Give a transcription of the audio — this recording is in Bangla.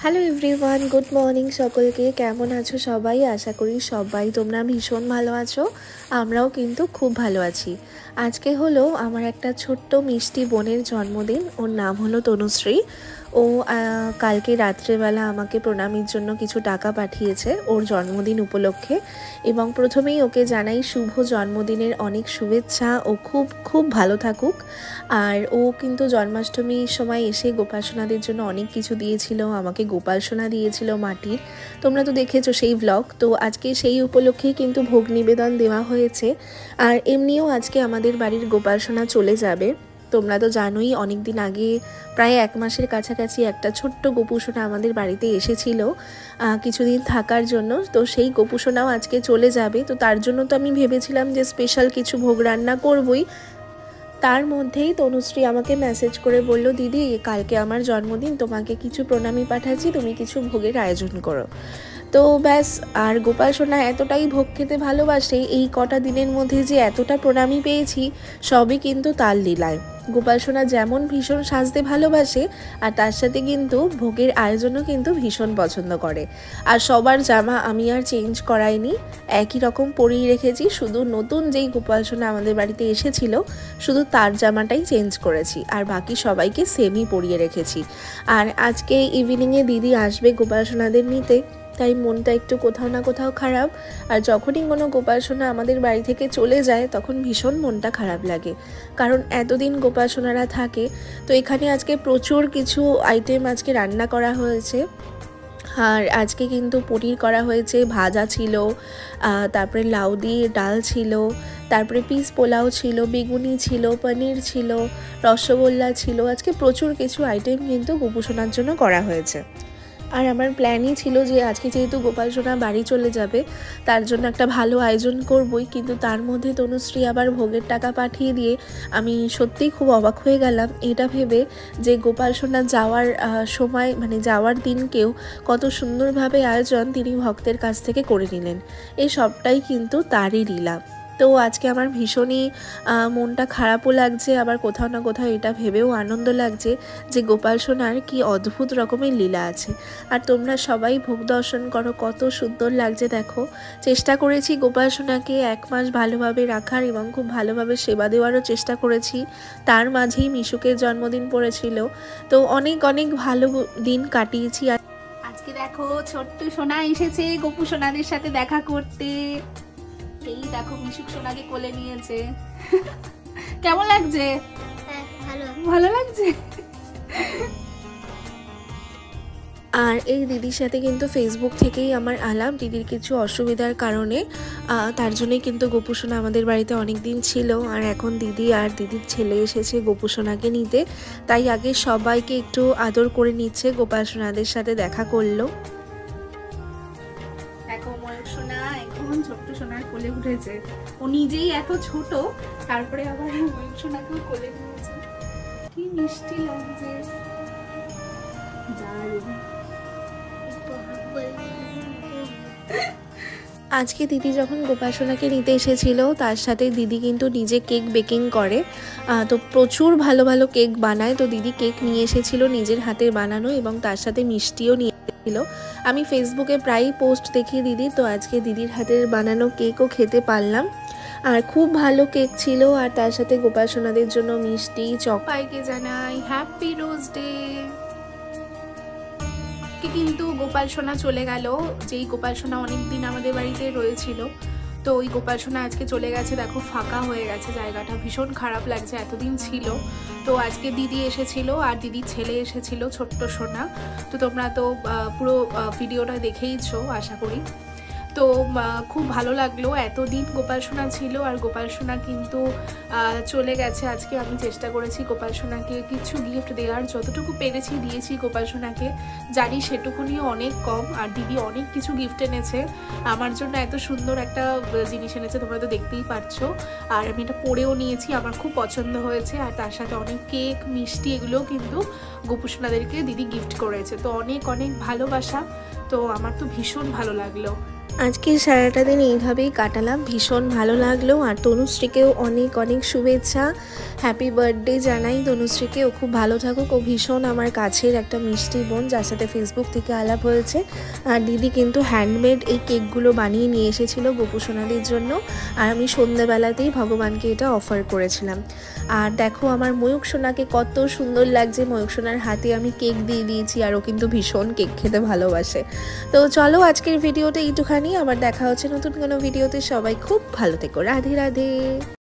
হ্যালো এভরিওয়ান, গুড মর্নিং সকলকে। কেমন আছো সবাই? আশা করি সবাই তোমরা ভীষণ ভালো আছো। আমরাও কিন্তু খুব ভালো আছি। আজকে হলো আমার একটা ছোট্ট মিষ্টি বোনের জন্মদিন। ওর নাম হলো তনুশ্রী। ও কালকে রাত্রেবেলা আমাকে প্রণামীর জন্য কিছু টাকা পাঠিয়েছে ওর জন্মদিন উপলক্ষে, এবং প্রথমেই ওকে জানাই শুভ জন্মদিনের অনেক শুভেচ্ছা। ও খুব খুব ভালো থাকুক। আর ও কিন্তু জন্মাষ্টমীর সময় এসে গোপাল সোনাদের জন্য অনেক কিছু দিয়েছিল, আমাকে গোপাল সোনা দিয়েছিল মাটির। তোমরা তো দেখেছো সেই ব্লগ। তো আজকে সেই উপলক্ষেই কিন্তু ভোগ নিবেদন দেওয়া হয়েছে। আর এমনিও আজকে আমাদের বাড়ির গোপাল সোনা চলে যাবে। তোমরা তো জানোই অনেক দিন আগে, প্রায় 1 মাসের কাছাকাছি একটা ছোট্ট গোপুসোনা আমাদের বাড়িতে এসেছিল কিছুদিন থাকার জন্য। তো সেই গোপুসোনাও আজকে চলে যাবে। তো তার জন্য তো আমি ভেবেছিলাম যে স্পেশাল কিছু ভোগ রান্না করবই। তার মধ্যেই তনুশ্রী আমাকে মেসেজ করে বলল, দিদি কালকে আমার জন্মদিন, তোমাকে কিছু প্রণামী পাঠাচ্ছি, তুমি কিছু ভোগের আয়োজন করো। তো ব্যাস। আর গোপাল সোনা এতটাই ভোগ খেতে ভালোবাসে, এই কটা দিনের মধ্যে যে এতটা প্রণামী পেয়েছি সবই কিন্তু তার লীলায়। গোপাল সোনা যেমন ভীষণ সাজতে ভালোবাসে, আর তার সাথে কিন্তু ভোগের আয়োজনও কিন্তু ভীষণ পছন্দ করে। আর সবার জামা আমি আর চেঞ্জ করাইনি, একই রকম পরিয়ে রেখেছি। শুধু নতুন যেই গোপাল সোনা আমাদের বাড়িতে এসেছিল, শুধু তার জামাটাই চেঞ্জ করেছি, আর বাকি সবাইকে সেমই পরিয়ে রেখেছি। আর আজকে ইভিনিংয়ে দিদি আসবে গোপাল সোনাদের নিতে, তাই মনটা একটু কোথাও না কোথাও খারাপ। আর যখনই কোনো গোপাল সোনা আমাদের বাড়ি থেকে চলে যায় তখন ভীষণ মনটা খারাপ লাগে, কারণ এতদিন গোপাল সোনারা থাকে। তো এখানে আজকে প্রচুর কিছু আইটেম আজকে রান্না করা হয়েছে। আর আজকে কিন্তু পনির করা হয়েছে, ভাজা ছিল, তারপরে লাউ দিয়ে ডাল ছিল, তারপরে পিস পোলাও ছিল, বেগুনি ছিল, পনির ছিল, রসগোল্লা ছিল। আজকে প্রচুর কিছু আইটেম কিন্তু গোপুসোনার জন্য করা হয়েছে। আর আমার প্ল্যানই ছিল যে আজকে যেহেতু গোপাল সোনা বাড়ি চলে যাবে, তার জন্য একটা ভালো আয়োজন করবই। কিন্তু তার মধ্যে তনুশ্রী আবার ভোগের টাকা পাঠিয়ে দিয়ে আমি সত্যিই খুব অবাক হয়ে গেলাম এটা ভেবে যে গোপাল সোনা যাওয়ার সময়, মানে যাওয়ার দিনকেও কত সুন্দরভাবে আয়োজন তিনি ভক্তের কাছ থেকে করে নিলেন। এই সবটাই কিন্তু তারই লীলা। তো আজকে আমার ভীষণই মনটা খারাপও লাগছে, আবার কোথাও না কোথাও এটা ভেবেও আনন্দ লাগছে যে গোপাল সোনার কি অদ্ভুত রকমের লীলা আছে। আর তোমরা সবাই ভোগ দর্শন করো, কত সুন্দর লাগছে দেখো। চেষ্টা করেছি গোপাল সোনাকে 1 মাস ভালোভাবে রাখার এবং খুব ভালোভাবে সেবা দেওয়ারও চেষ্টা করেছি। তার মাঝেই মিশুকের জন্মদিন পড়েছিল। তো অনেক অনেক ভালো দিন কাটিয়েছি। আজকে দেখো ছোট্ট সোনা এসেছে গোপু সোনাদের সাথে দেখা করতে। এই দেখো মিশুক সোনাকে কোলে নিয়েছে। কেমন লাগছে? ভালো লাগছে। আর এই দিদির সাথে কিন্তু ফেসবুক থেকেই আমার আলাপ। দিদির কিছু অসুবিধার কারণে তার জন্যই কিন্তু গোপুসোনা আমাদের বাড়িতে অনেক দিন ছিল। আর এখন দিদি আর দিদির ছেলে এসেছে গোপুসোনাকে নিতে, তাই আগে সবাইকে একটু আদর করে নিচ্ছে, গোপাল সোনাদের সাথে দেখা করলো। দেখো ময়ূর সোনা এখন ছোট্ট সোনার কোলে উঠেছে। ও নিজেই এত ছোট, তারপরে আবার ময়ূর সোনাকেও কোলে নিয়েছে। কি মিষ্টি লাগছে। আজকে দিদি যখন গোপাল সোনাকে নিতে এসেছিল, তার সাথে দিদি কিন্তু নিজে কেক বেকিং করে। তো প্রচুর ভালো ভালো কেক বানায়। তো দিদি কেক নিয়ে এসেছিল নিজের হাতে বানানো, এবং তার সাথে মিষ্টিও নিয়ে এসেছিল। আমি ফেসবুকে প্রায়ই পোস্ট দেখি দিদি, তো আজকে দিদির হাতের বানানো কেকও খেতে পারলাম। আর খুব ভালো কেক ছিল। আর তার সাথে গোপাল সোনাদের জন্য মিষ্টি, সবাইকে জানাই হ্যাপি রোজ ডে। কিন্তু গোপাল সোনা চলে গেল, যেই গোপাল সোনা অনেকদিন আমাদের বাড়িতে রয়েছিল। তো ওই গোপাল সোনা আজকে চলে গেছে। দেখো ফাঁকা হয়ে গেছে জায়গাটা, ভীষণ খারাপ লাগছে, এতদিন ছিল। তো আজকে দিদি এসেছিল আর দিদির ছেলে এসেছিল ছোট্ট সোনা। তো তোমরা তো পুরো ভিডিওটা দেখেইছো আশা করি। তো খুব ভালো লাগলো, এতদিন গোপাল সোনা ছিল আর গোপাল সোনা কিন্তু চলে গেছে। আজকে আমি চেষ্টা করেছি গোপাল সোনাকে কিছু গিফট দেওয়ার, যতটুকু পেরেছি দিয়েছি গোপাল সোনাকে। জানি সেটুকুনিও অনেক কম। আর দিদি অনেক কিছু গিফট এনেছে আমার জন্য, এত সুন্দর একটা জিনিস এনেছে, তোমরা তো দেখতেই পারছো। আর আমি এটা পরেও নিয়েছি, আমার খুব পছন্দ হয়েছে। আর তার সাথে অনেক কেক, মিষ্টি, এগুলোও কিন্তু গোপু সোনাদেরকে দিদি গিফট করেছে। তো অনেক অনেক ভালোবাসা। তো আমার তো ভীষণ ভালো লাগলো। আজকে সারাটা দিন এইভাবেই কাটালাম, ভীষণ ভালো লাগলো। আর তনুশ্রীকেও অনেক অনেক শুভেচ্ছা, হ্যাপি বার্থডে জানাই তনুশ্রীকে। ও খুব ভালো থাকুক। ও ভীষণ আমার কাছের একটা মিষ্টি বোন, যার সাথে ফেসবুক থেকে আলাপ হয়েছে। আর দিদি কিন্তু হ্যান্ডমেড এই কেকগুলো বানিয়ে নিয়ে এসেছিল গোপুসোনাদের জন্য, আর আমি সন্ধ্যেবেলাতেই ভগবানকে এটা অফার করেছিলাম। আর দেখো আমার ময়ূক সোনাকে কত সুন্দর লাগছে, ময়ূক সোনার হাতে আমি কেক দিয়ে দিয়েছি, আর ও কিন্তু ভীষণ কেক খেতে ভালোবাসে। তো চলো আজকের ভিডিওটা এইটুখানি, আবার দেখা হচ্ছে নতুন কোনো ভিডিওতে। সবাই খুব ভালো থেকো, রাধে রাধে।